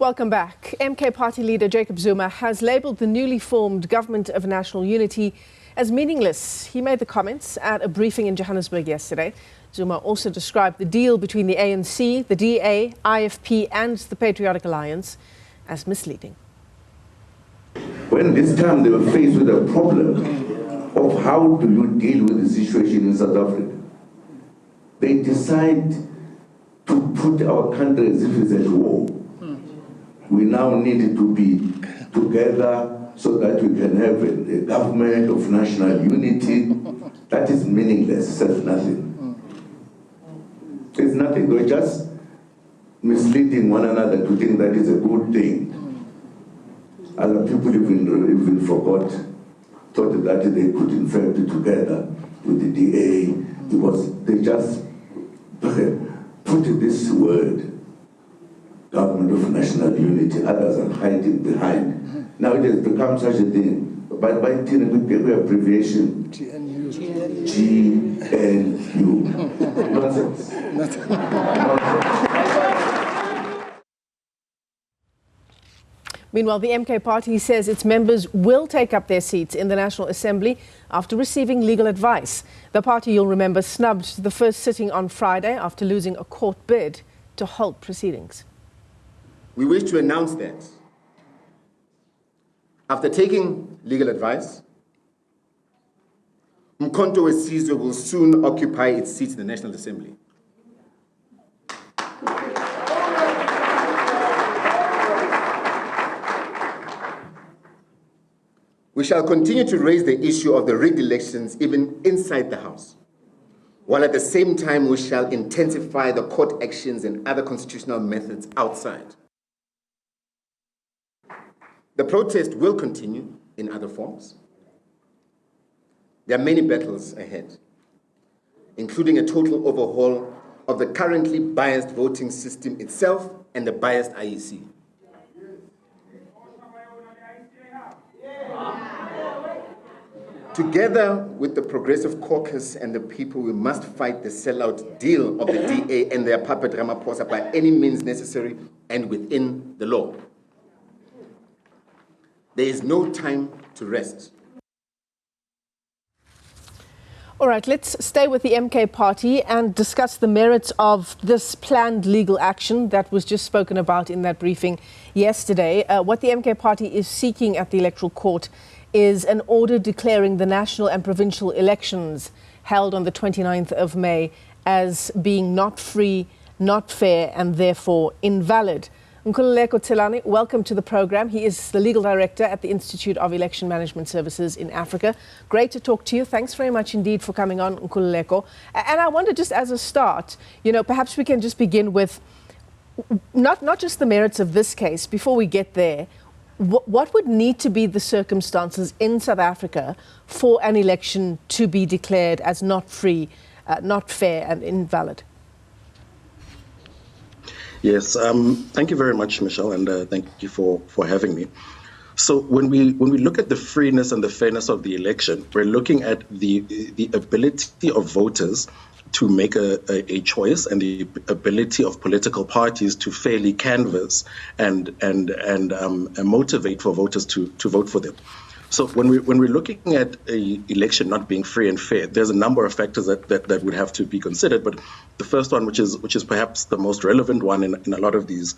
Welcome back. MK party leader Jacob Zuma has labelled the newly formed Government of National Unity as meaningless. He made the comments at a briefing in Johannesburg yesterday. Zuma also described the deal between the ANC, the DA, IFP and the Patriotic Alliance as misleading. When this time they were faced with a problem of how do you deal with the situation in South Africa, they decide to put our country as if it's at war. We now need to be together so that we can have a government of national unity. That is meaningless, says nothing. It's nothing. We're just misleading one another to think that is a good thing. Other people even forgot, thought that they could in fact be together with the DA because they just put this word, Government of National Unity, others are hiding behind. Now it has become such a thing. By the abbreviation, GNU. Nonsense. Meanwhile, the MK party says its members will take up their seats in the National Assembly after receiving legal advice. The party, you'll remember, snubbed the first sitting on Friday after losing a court bid to halt proceedings. We wish to announce that after taking legal advice, Umkhonto weSizwe will soon occupy its seat in the National Assembly. We shall continue to raise the issue of the rigged elections even inside the House, while at the same time we shall intensify the court actions and other constitutional methods outside. The protest will continue in other forms. There are many battles ahead, including a total overhaul of the currently biased voting system itself and the biased IEC. Together with the Progressive Caucus and the people, we must fight the sellout deal of the DA and their puppet Ramaphosa by any means necessary and within the law. There is no time to rest. All right, let's stay with the MK party and discuss the merits of this planned legal action that was just spoken about in that briefing yesterday. What the MK party is seeking at the Electoral Court is an order declaring the national and provincial elections held on the 29th of May as being not free, not fair, and therefore invalid. Nkululeko Tselane, welcome to the program. He is the legal director at the Institute of Election Management Services in Africa. Great to talk to you. Thanks very much indeed for coming on, Nkululeko. And I wonder, just as a start, perhaps we can just begin with not just the merits of this case. Before we get there, what would need to be the circumstances in South Africa for an election to be declared as not free, not fair, and invalid? Yes, thank you very much, Michelle, and thank you for having me. So when we look at the freeness and the fairness of the election, we're looking at the ability of voters to make a choice and the ability of political parties to fairly canvass and motivate for voters to vote for them. So when we're looking at an election not being free and fair, there's a number of factors that would have to be considered. But the first one, which is perhaps the most relevant one in a lot of these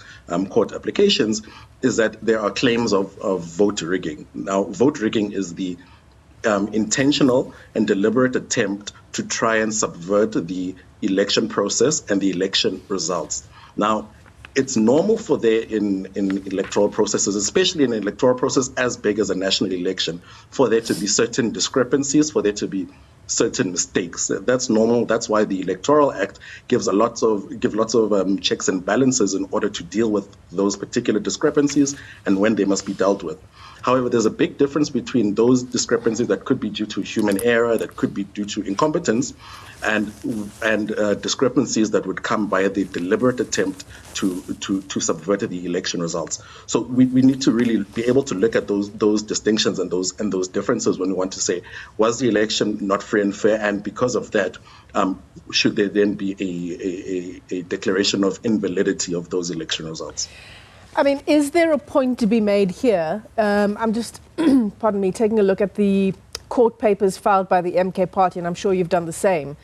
court applications, is that there are claims of vote rigging. Now, vote rigging is the intentional and deliberate attempt to try and subvert the election process and the election results. Now, it's normal for there in electoral processes, especially in an electoral process as big as a national election, for there to be certain discrepancies, for there to be certain mistakes. That's normal. That's why the Electoral Act gives lots of checks and balances in order to deal with those particular discrepancies and when they must be dealt with. However, there's a big difference between those discrepancies that could be due to human error, that could be due to incompetence, and discrepancies that would come by the deliberate attempt to subvert the election results. So we need to really be able to look at those distinctions and those differences when we want to say, was the election not free and fair, and because of that, should there then be a declaration of invalidity of those election results? I mean, is there a point to be made here? I'm just, pardon me, taking a look at the court papers filed by the MK party, and I'm sure you've done the same.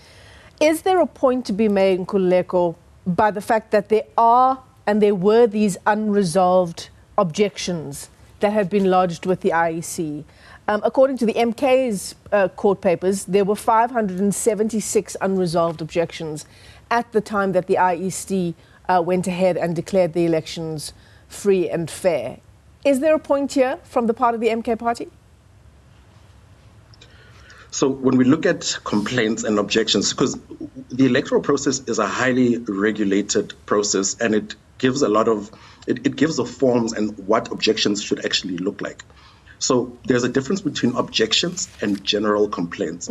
Is there a point to be made, Nkululeko, by the fact that there are and there were these unresolved objections that had been lodged with the IEC? According to the MK's court papers, there were 576 unresolved objections at the time that the IEC went ahead and declared the elections free and fair. Is there a point here from the part of the MK party? So when we look at complaints and objections, because the electoral process is a highly regulated process, and it gives a lot of, it gives the forms and what objections should actually look like. So there's a difference between objections and general complaints.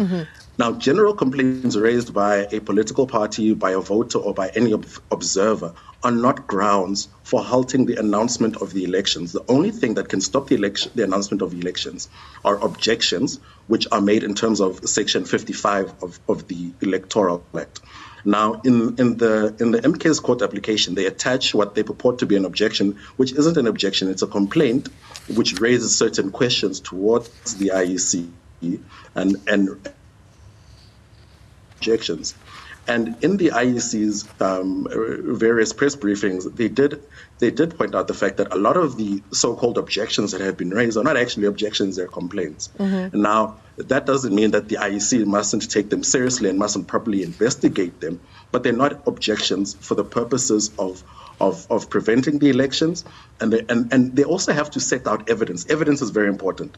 Now, general complaints raised by a political party, by a voter, or by any observer are not grounds for halting the announcement of the elections. The only thing that can stop the announcement of the elections are objections, which are made in terms of Section 55 of the Electoral Act. Now, in the MK's court application, they attach what they purport to be an objection, which isn't an objection, it's a complaint, which raises certain questions towards the IEC and objections. And in the IEC's various press briefings, they did point out the fact that a lot of the so-called objections that have been raised are not actually objections, they're complaints. Now, that doesn't mean that the IEC mustn't take them seriously and mustn't properly investigate them, but they're not objections for the purposes of preventing the elections, and they also have to set out evidence. Evidence is very important.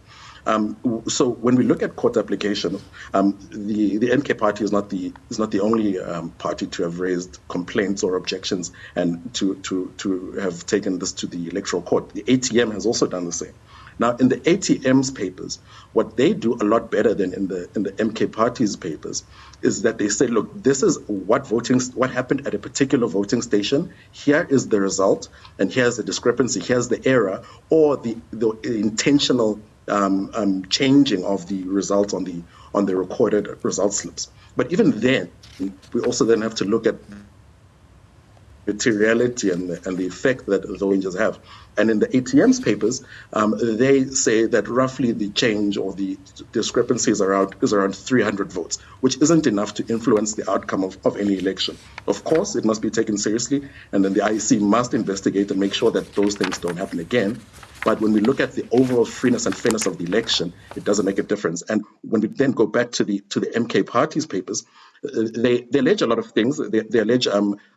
So when we look at court application, the MK party is not the only party to have raised complaints or objections and to have taken this to the electoral court. The ATM has also done the same. Now, in the ATM's papers, what they do a lot better than in the MK party's papers is that they say, look, this is what happened at a particular voting station. Here is the result, and here's the discrepancy, here's the error, or the intentional changing of the results on the recorded result slips. But even then, we also then have to look at materiality and the effect that those changes have. And in the ATM's papers, they say that roughly the change or the discrepancy is around 300 votes, which isn't enough to influence the outcome of any election. Of course, it must be taken seriously, and then the IEC must investigate and make sure that those things don't happen again. But when we look at the overall freeness and fairness of the election, it doesn't make a difference. And when we then go back to the MK party's papers, they allege a lot of things. They allege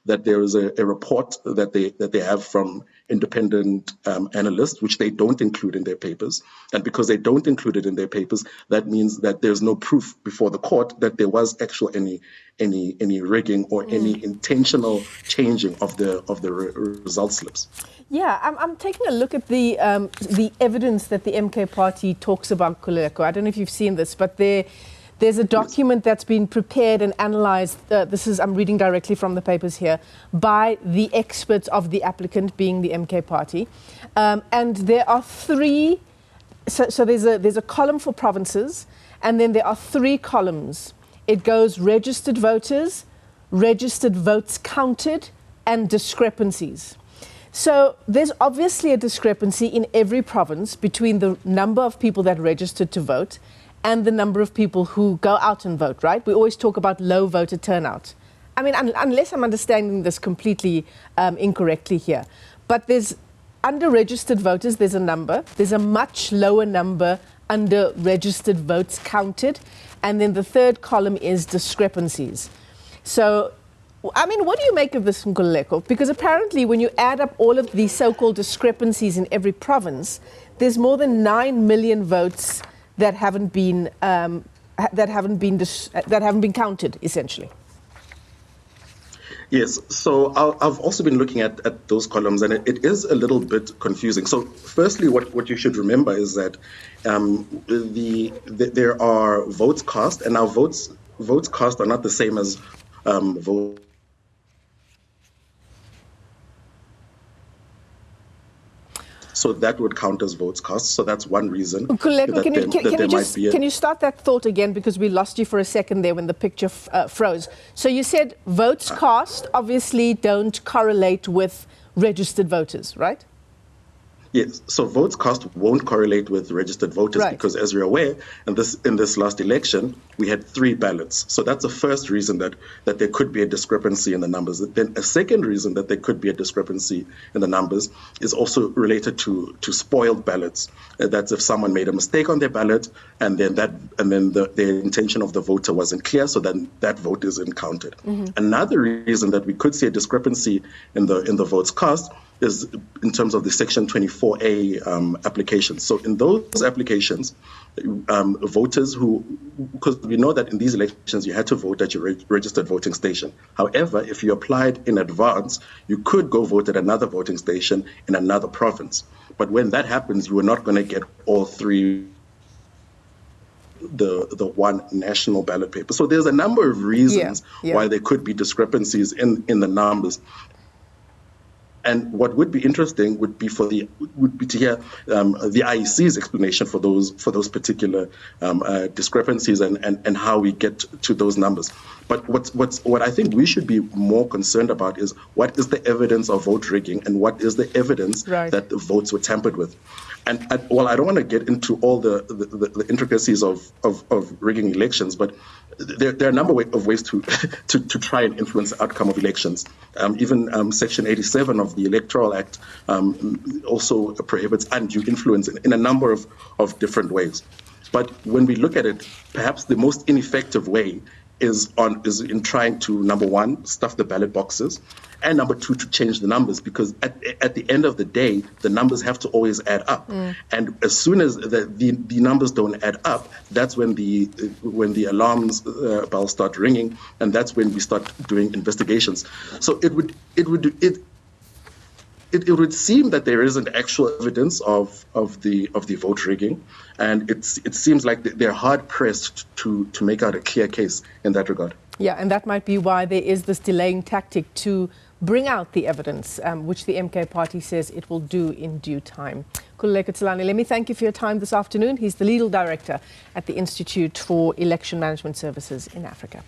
that there is a report that they have from independent analysts, which they don't include in their papers. And because they don't include it in their papers, that means that there's no proof before the court that there was actual any rigging or any intentional changing of the result slips. Yeah, I'm taking a look at the evidence that the MK party talks about, Nkululeko. I don't know if you've seen this, but there's a document that's been prepared and analyzed. I'm reading directly from the papers here, by the experts of the applicant, being the MK party. And there are three, so there's a column for provinces, and then there are three columns. It goes registered voters, registered votes counted, and discrepancies. So there's obviously a discrepancy in every province between the number of people that registered to vote and the number of people who go out and vote, right? We always talk about low voter turnout. I mean, unless I'm understanding this completely incorrectly here. But there's, under registered voters, there's a number. There's a much lower number under registered votes counted. And then the third column is discrepancies. So, I mean, what do you make of this, Nkululeko? Because apparently when you add up all of these so-called discrepancies in every province, there's more than 9 million votes that haven't been counted, essentially. Yes, so I've also been looking at those columns, and it is a little bit confusing. So firstly, what you should remember is that there are votes cast, and now votes cast are not the same as votes. So that would count as votes cast. So that's one reason. Nkululeko, can you start that thought again, because we lost you for a second there when the picture froze. So you said votes cast obviously don't correlate with registered voters, right? Yes, so votes cast won't correlate with registered voters because, as you're aware, in this last election, we had 3 ballots. So that's the first reason that there could be a discrepancy in the numbers. Then a second reason that there could be a discrepancy in the numbers is also related to spoiled ballots. That's if someone made a mistake on their ballot, and then the intention of the voter wasn't clear, so then that vote isn't counted. Another reason that we could see a discrepancy in the votes cast is in terms of the Section 24A applications. So in those applications, voters because we know that in these elections you had to vote at your registered voting station. However, if you applied in advance, you could go vote at another voting station in another province. But when that happens, you are not going to get all 3 the one national ballot paper. So there's a number of reasons why there could be discrepancies in the numbers. And what would be interesting would be to hear the IEC's explanation for those particular discrepancies and how we get to those numbers. But what I think we should be more concerned about is what is the evidence of vote rigging and what is the evidence that the votes were tampered with. And I don't want to get into all the intricacies of rigging elections, but there are a number of ways to try and influence the outcome of elections. Even Section 87 of the Electoral Act also prohibits undue influence in a number of different ways. But when we look at it, perhaps the most ineffective way is in trying to, number one, stuff the ballot boxes, and number two, to change the numbers, because at the end of the day, the numbers have to always add up. And as soon as the numbers don't add up, that's when the alarms bells start ringing, and that's when we start doing investigations. So it would seem that there isn't actual evidence of the vote rigging, and it seems like they're hard pressed to make out a clear case in that regard. Yeah, and that might be why there is this delaying tactic to bring out the evidence, which the MK party says it will do in due time. Nkululeko Tselane, let me thank you for your time this afternoon. He's the legal director at the Institute for Election Management Services in Africa.